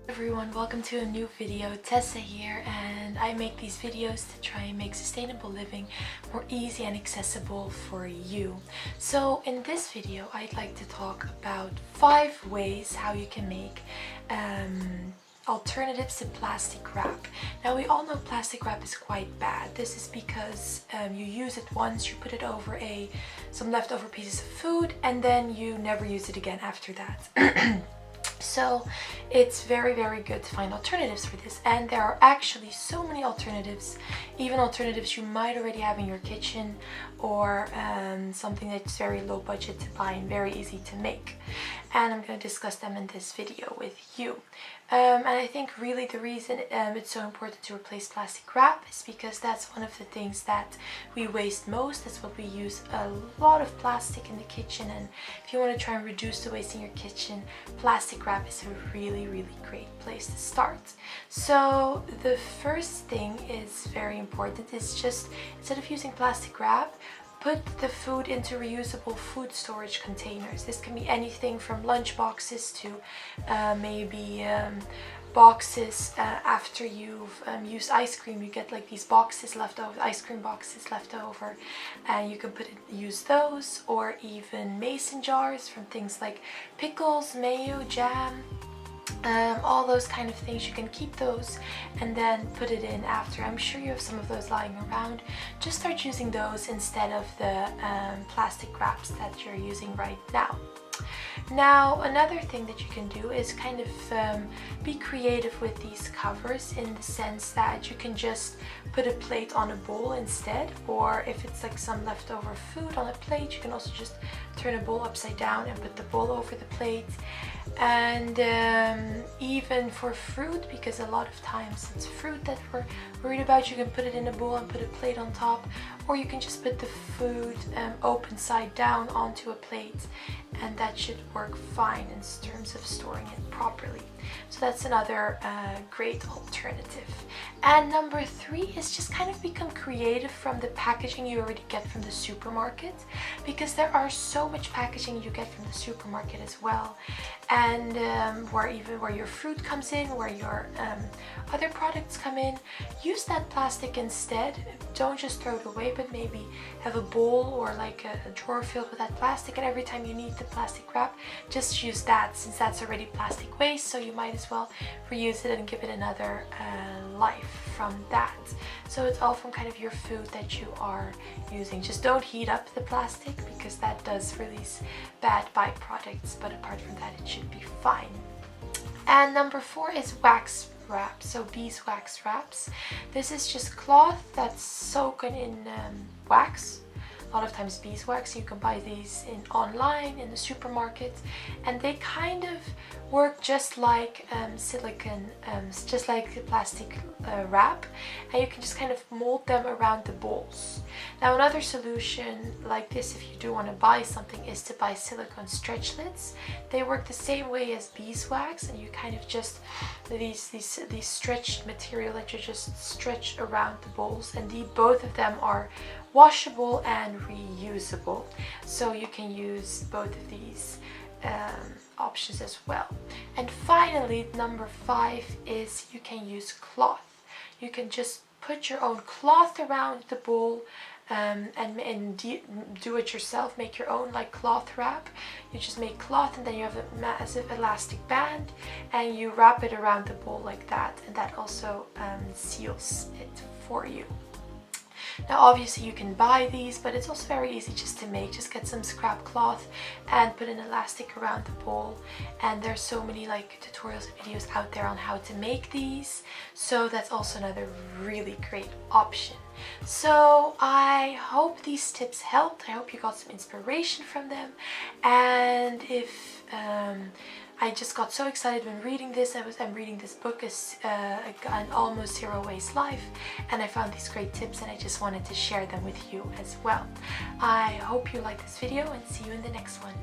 Everyone, welcome to a new video. Tessa here, and I make these videos to try and make sustainable living more easy and accessible for you. So in this video I'd like to talk about 5 ways how you can make alternatives to plastic wrap. Now we all know plastic wrap is quite bad. This is because you use it once, you put it over some leftover pieces of food, and then you never use it again after that. So it's very good to find alternatives for this, and there are actually so many alternatives, even alternatives you might already have in your kitchen, or something that's very low budget to buy and very easy to make. And I'm going to discuss them in this video with you. And I think really the reason it's so important to replace plastic wrap is because that's one of the things that we waste most. That's what we use a lot of plastic in the kitchen, and if you want to try and reduce the waste in your kitchen, plastic wrap is a really great place to start. So the first thing is very important, is just instead of using plastic wrap, put the food into reusable food storage containers. This can be anything from lunch boxes to maybe boxes after you've used ice cream. You get like these boxes left over, ice cream boxes left over, and you can use those, or even mason jars from things like pickles, mayo, jam. All those kind of things. You can keep those and then put it in after. I'm sure you have some of those lying around. Just start using those instead of the plastic wraps that you're using right now. Now, another thing that you can do is kind of be creative with these covers, in the sense that you can just put a plate on a bowl instead, or if it's like some leftover food on a plate, you can also just turn a bowl upside down and put the bowl over the plate. And even for fruit, because a lot of times it's fruit that we're worried about, you can put it in a bowl and put a plate on top, or you can just put the food open side down onto a plate, and that should work fine in terms of storing it properly. So that's another great alternative. And number 3 is just kind of become creative from the packaging you already get from the supermarket, because there are so much packaging you get from the supermarket as well, and where your fruit comes in, where your other products come in. Use that plastic instead. Don't just throw it away, but maybe have a bowl or like a drawer filled with that plastic, and every time you need the plastic wrap, just use that, since that's already plastic waste, so you might as well reuse it and give it another life from that. So it's all from kind of your food that you are using. Just don't heat up the plastic, because that does release bad byproducts, but apart from that, it should be fine. And number 4 is wax wrap, so beeswax wraps. This is just cloth that's soaking in wax. A lot of times beeswax. You can buy these online in the supermarket, and they kind of work just like silicone, just like the plastic wrap, and you can just kind of mold them around the bowls. Now, another solution like this, if you do want to buy something, is to buy silicone stretch lids. They work the same way as beeswax, and you kind of just these stretched material that you just stretch around the bowls, and both of them are washable and reusable, so you can use both of these options as well. And finally, number 5 is you can use cloth. You can just put your own cloth around the bowl and do it yourself. Make your own like cloth wrap. You just make cloth, and then you have a massive elastic band, and you wrap it around the bowl like that, and that also seals it for you. Now, obviously you can buy these, but it's also very easy just to make. Just get some scrap cloth and put an elastic around the bowl, and there's so many like tutorials and videos out there on how to make these, so that's also another really great option. So I hope these tips helped. I hope you got some inspiration from them, and if I just got so excited when reading this. I'm reading this book, An Almost Zero Waste Life, and I found these great tips, and I just wanted to share them with you as well. I hope you like this video, and see you in the next one.